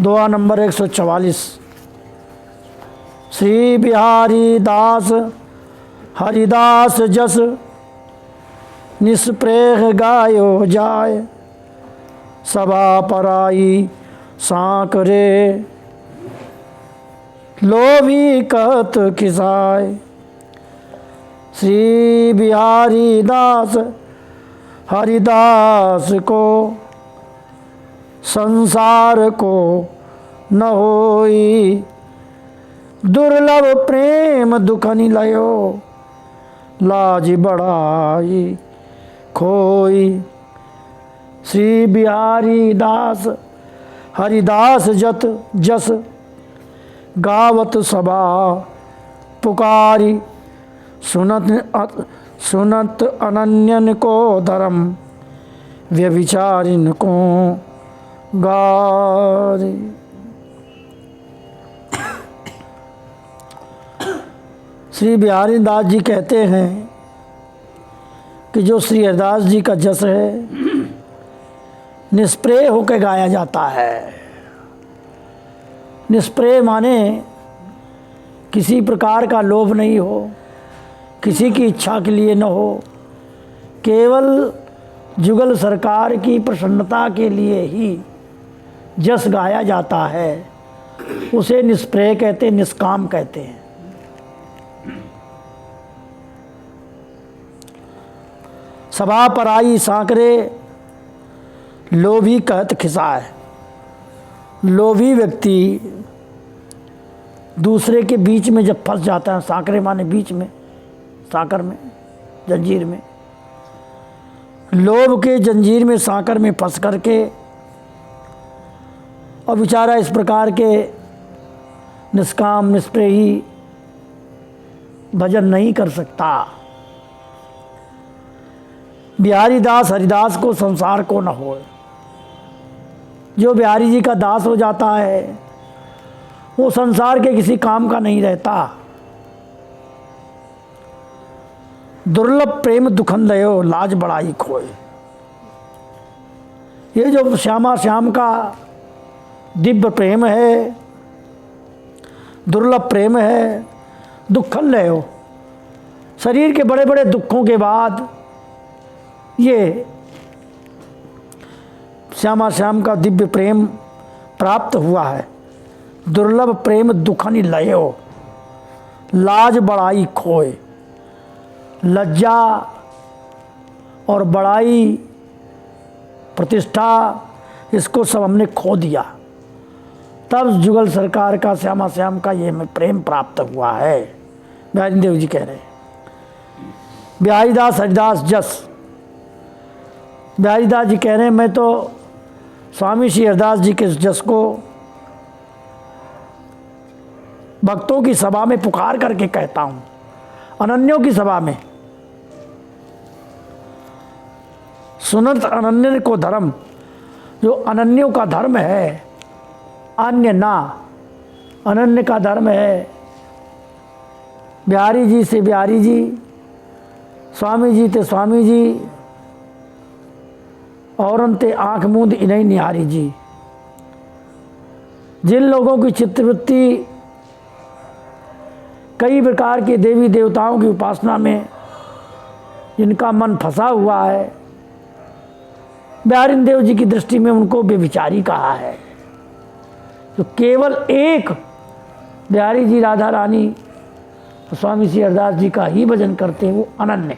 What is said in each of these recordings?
दोहा number 144। Shri Bihari दास हरिदास जस निष्प्रेह गायो जाय, सभा पराई सांकरे लोभी कहत खिसाय। श्री बिहारी दास हरिदास को संसार को न होई, दुर्लभ प्रेम दुखनि लयो, लाज बड़ाई खोई। श्री बिहारी दास हरिदास जत जस, गावत सभा पुकारी, सुनत अनन्यन को धर्म, व्यभिचारिन को गारी। श्री बिहारी दास जी कहते हैं कि जो श्री हरिदास जी का जस है निष्प्रेय होकर गाया जाता है। निष्प्रेय माने किसी प्रकार का लोभ नहीं हो, किसी की इच्छा के लिए न हो, केवल जुगल सरकार की प्रसन्नता के लिए ही जस गाया जाता है, उसे निष्प्रेय कहते, निष्काम कहते हैं। सभा पराई सांकरे लोभी कहत खिसाय। लोभी व्यक्ति दूसरे के बीच में जब फंस जाता है, सांकरे माने बीच में, साकर में, जंजीर में, लोभ के जंजीर में साकर में फंस करके और बेचारा इस प्रकार के निष्काम निष्प्रेही भजन नहीं कर सकता। बिहारी दास हरिदास को संसार को न हो। जो बिहारी जी का दास हो जाता है वो संसार के किसी काम का नहीं रहता। दुर्लभ प्रेम दुखन लयो, लाज बड़ाई खोए। ये जो श्यामा श्याम का दिव्य प्रेम है, दुर्लभ प्रेम है, दुखन लयो। शरीर के बड़े बड़े दुखों के बाद ये श्यामा श्याम का दिव्य प्रेम प्राप्त हुआ है। दुर्लभ प्रेम दुखनि लयो, लाज बड़ाई खोए। लज्जा और बड़ाई, प्रतिष्ठा, इसको सब हमने खो दिया। तब जुगल सरकार का श्यामा श्याम का ये हमें प्रेम प्राप्त हुआ है। बिहारी देव जी कह रहे हैं। बिहारी दास हरिदास जस, बिहारी दास जी कह रहे हैं मैं तो स्वामी श्री हरिदास जी के जस को भक्तों की सभा में पुकार करके कहता हूँ, अनन्यों की सभा में। सुनत अनन्य को धर्म, जो अनन्यों का धर्म है, अन्य ना, अनन्य का धर्म है। बिहारी जी से बिहारी जी, स्वामी जी ते स्वामी जी, औरन ते आँख मूंद इन्हीं निहारी जी। जिन लोगों की चित्तवृत्ति कई प्रकार के देवी देवताओं की उपासना में जिनका मन फंसा हुआ है, बिहारी देव जी की दृष्टि में उनको व्यभिचारी कहा है। तो केवल एक बिहारी जी, राधा रानी, स्वामी श्री हरिदास जी का ही भजन करते हैं, वो अनन्य।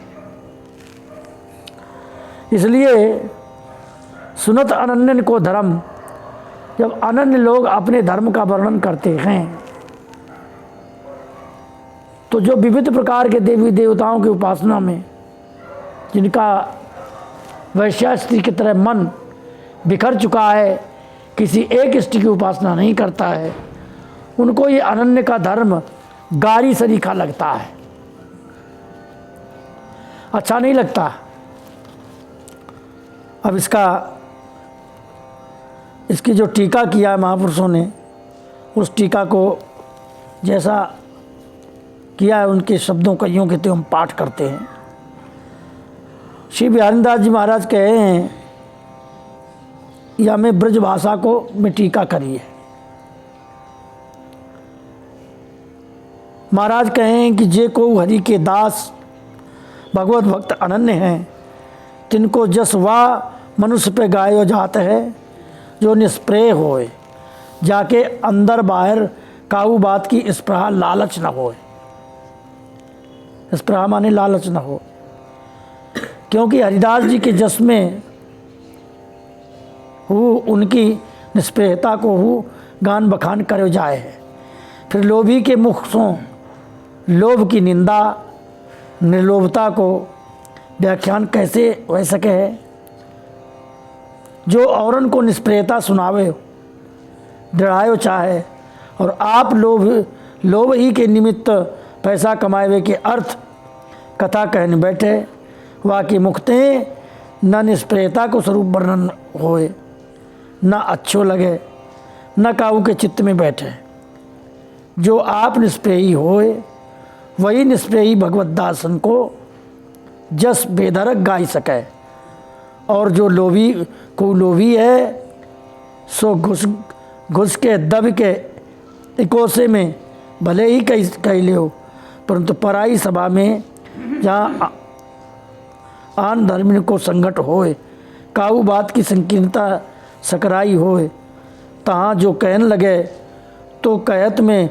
इसलिए सुनत अनन्य को धर्म, जब अनन्य लोग अपने धर्म का वर्णन करते हैं तो जो विविध प्रकार के देवी देवताओं की उपासना में जिनका वैश्या स्त्री की तरह मन बिखर चुका है, किसी एक इष्ट की उपासना नहीं करता है, उनको ये अनन्य का धर्म गारी सरीखा लगता है, अच्छा नहीं लगता। अब इसकी जो टीका किया है महापुरुषों ने, उस टीका को जैसा किया है उनके शब्दों का यूँ कहते हम पाठ करते हैं। श्री बिहारी दास जी महाराज कहे हैं या में ब्रज भाषा को में टीका करी है। महाराज कहें कि जे को हरि के दास भगवत भक्त अनन्य हैं, तिनको जस वा मनुष्य पे गायो जात है, जो निष्प्रेय होए, जाके अंदर बाहर काऊ बात की स्पृहा लालच न होए। स्पृहा माने लालच न हो, क्योंकि हरिदास जी के जस में हु उनकी निष्प्रेयता को हु गान बखान करे जाए है। फिर लोभी के मुख सो लोभ की निंदा निर्लोभता को व्याख्यान कैसे हो सके है। जो औरन को निष्प्रियता सुनावे डरायो चाहे, और आप लोभ ही के निमित्त पैसा कमावे के अर्थ कथा कहने बैठे, वह के मुखते न निष्प्रियता को स्वरूप वर्णन होए, न अच्छो लगे, न काऊ के चित्त में बैठे। जो आप निष्प्रेयी होए, वही निष्प्रेयी भगवत दासन को जस बेधरक गाई सके। और जो लोभी को लोभी है, सो घुस के दब के इकोसे में भले ही कह ले हो, परंतु पराई सभा में जहाँ आन धर्म को संकट होए, काऊ बात की संकीर्णता सकराई होए, तहाँ जो कहन लगे तो कहत में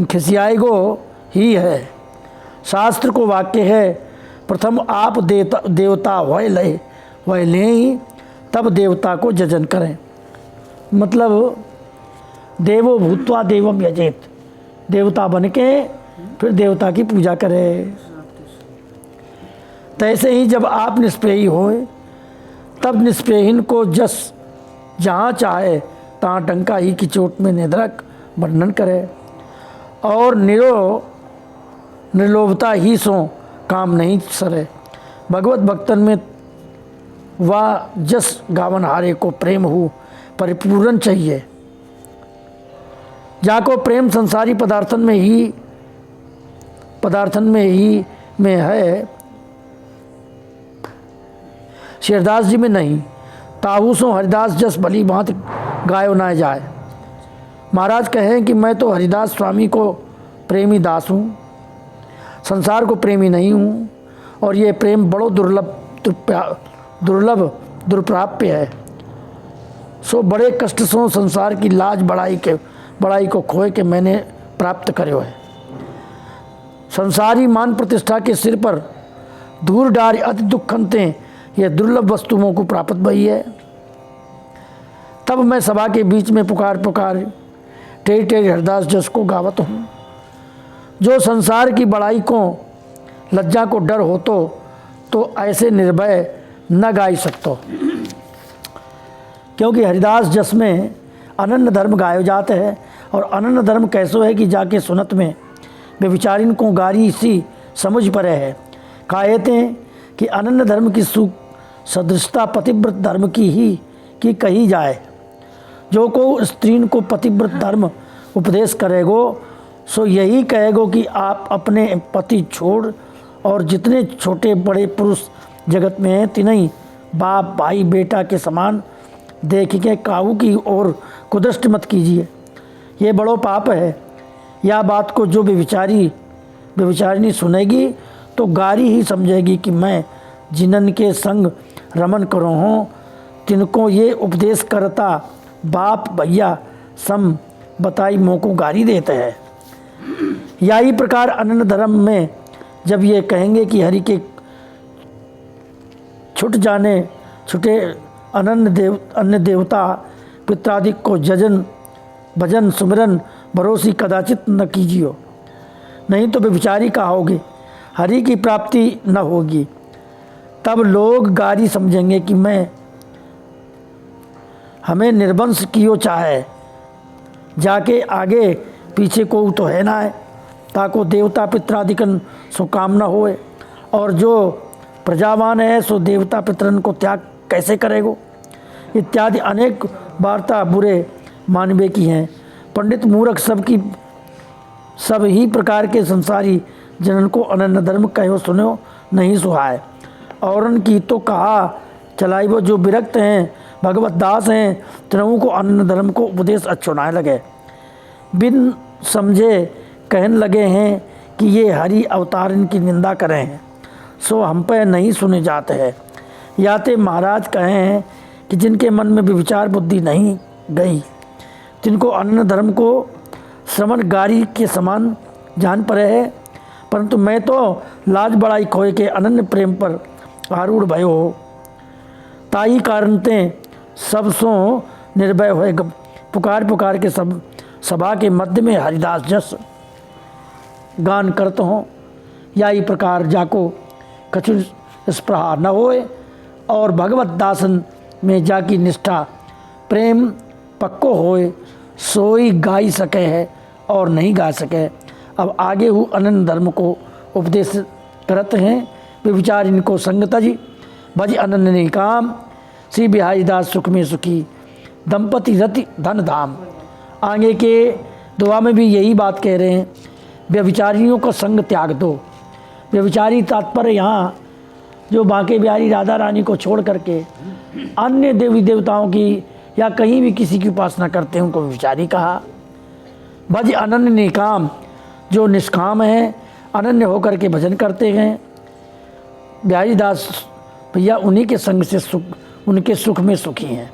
खिसियाएगो ही है। शास्त्र को वाक्य है, प्रथम आप देवता वह ले ही तब देवता को जजन करें। मतलब देवो भूत्वा देवम यजेत, देवता बन के फिर देवता की पूजा करें। तैसे ही जब आप निष्प्रेयी होए, तब निष्प्रेहीन को जस जहाँ चाहे तहाँ टंका ही की चोट में निधरक वर्णन करे। और निर्लोभता ही सो काम नहीं सरे। भगवत भक्तन में वह जस गावन हारे को प्रेम हो परिपूर्ण चाहिए, जाको प्रेम संसारी पदार्थन में है, शेरदास जी में नहीं। ताहूसों हरिदास जस भली भांति गायो ना जाए। महाराज कहें कि मैं तो हरिदास स्वामी को प्रेमी दास हूँ, संसार को प्रेमी नहीं हूँ, और ये प्रेम बड़ो दुर्लभ दुर्प्राप्य है। सो बड़े कष्ट सो संसार की लाज बड़ाई को खोए के मैंने प्राप्त करो है। संसारी मान प्रतिष्ठा के सिर पर दूर डार अति दुखनते ये दुर्लभ वस्तुओं को प्राप्त भई है। तब मैं सभा के बीच में पुकार टेढ़ी टेढ़ी हरिदास जस को गावत हूँ। जो संसार की बड़ाई को लज्जा को डर हो तो ऐसे निर्भय न गाई सकतो, क्योंकि हरिदास जस में अनन्य धर्म गायो जाते हैं। और अनन्य धर्म कैसो है कि जाके सुनत में वे विचारिन को गारी सी समझ पड़े है। कहते हैं कि अनन्य धर्म की सदृशता पतिव्रत धर्म की कही जाए। जो को स्त्रीन को पतिव्रत धर्म उपदेश करेगो, सो यही कहेगो कि आप अपने पति छोड़ और जितने छोटे बड़े पुरुष जगत में हैं तिन्हीं बाप भाई बेटा के समान देख के काऊ की ओर कुदृष्ट मत कीजिए, ये बड़ो पाप है। यह बात को जो बेविचारिणी सुनेगी तो गारी ही समझेगी कि मैं जिनन के संग रमन करो हूँ, तिनको ये उपदेश करता बाप भैया सम बताई मोको गारी देते हैं। यही प्रकार अनन्य धर्म में जब ये कहेंगे कि हरि के छुटे अन्य देवता पित्रादिक को जजन भजन सुमिरन भरोसी कदाचित न कीजियो, नहीं तो बेविचारी कहोगे, हरि की प्राप्ति न होगी। तब लोग गारी समझेंगे कि हमें निर्वंश कियो चाहे, जाके आगे पीछे को तो है ना है, ताको देवता पित्रादिकन सो काम न होए। और जो प्रजावान है सो देवता पितरन को त्याग कैसे करेगो, इत्यादि अनेक वार्ता बुरे मानवे की हैं। पंडित मूर्ख सब ही प्रकार के संसारी जनन को अनन्य धर्म कहो सुनो नहीं सुहाए। औरन की तो कहा चलाई वो जो विरक्त हैं भगवत दास हैं, तिनों को अन्न धर्म को उपदेश अच्छोनाए लगे। बिन समझे कहने लगे हैं कि ये हरि अवतार इनकी निंदा करें हैं, सो हम पे नहीं सुने जाते हैं। याते महाराज कहे हैं कि जिनके मन में भी विचार बुद्धि नहीं गई, जिनको अन्न धर्म को श्रवण गारी के समान जान पड़े है, परंतु मैं तो लाज बड़ाई खोए के अनन्य प्रेम पर आरूढ़ भयो हो। ताई कारणते सब सो निर्भय हुए पुकार पुकार के सब सभा के मध्य में हरिदास जस गान करते हों। या ई प्रकार जाको कछु स्पृहा न होए और भगवत दासन में जाकी निष्ठा प्रेम पक्को होए, सोई गाई सके है और नहीं गा सके। अब आगे हु अनन्य धर्म को उपदेश करते हैं। वे विचार इनको संगतज भज अनन्य ने काम, श्री बिहारी दास सुख में सुखी दंपति रति धन धाम। आगे के दुआ में भी यही बात कह रहे हैं, व्यभिचारियों का संग त्याग दो। व्यभिचारी तात्पर्य यहाँ जो बांके बिहारी राधा रानी को छोड़ करके अन्य देवी देवताओं की या कहीं भी किसी की उपासना करते हैं उनको व्यभिचारी कहा। भज अनन्य निकाम, जो निष्काम हैं, अनन्य होकर के भजन करते हैं। बिहारी दास भैया उन्हीं के संग से सुख, उनके सुख में सुखी हैं।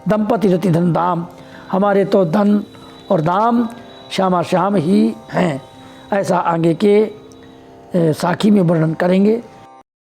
दंपति रति धन धाम, हमारे तो धन और दाम श्यामा श्याम ही हैं। ऐसा आगे के साखी में वर्णन करेंगे।